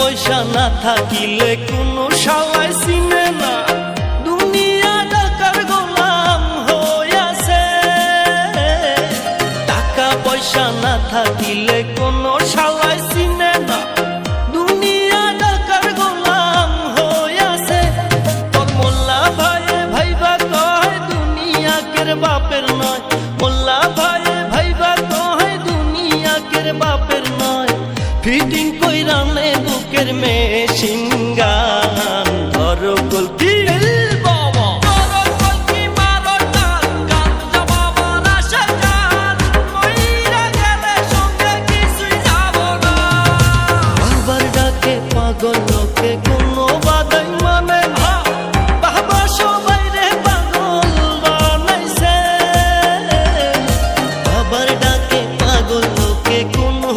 পয়সা না থাকিলে কোনো শালায় চিনে না, দুনিয়া টাকার গোলাম হইয়াছে। টাকা পয়সা না থাকিলে কোনো শালায় চিনে না, দুনিয়া টাকার গোলাম হইয়াছে। তোর মোল্লা ভাইয়ে ভাইবা কয় দুনিয়া কের বাপের নয়, মোল্লা ভাইয়ে ভাইবা কয় দুনিয়া কের বাপের নয়। ফিটিং কইরা নে বুকের মেশিন গান।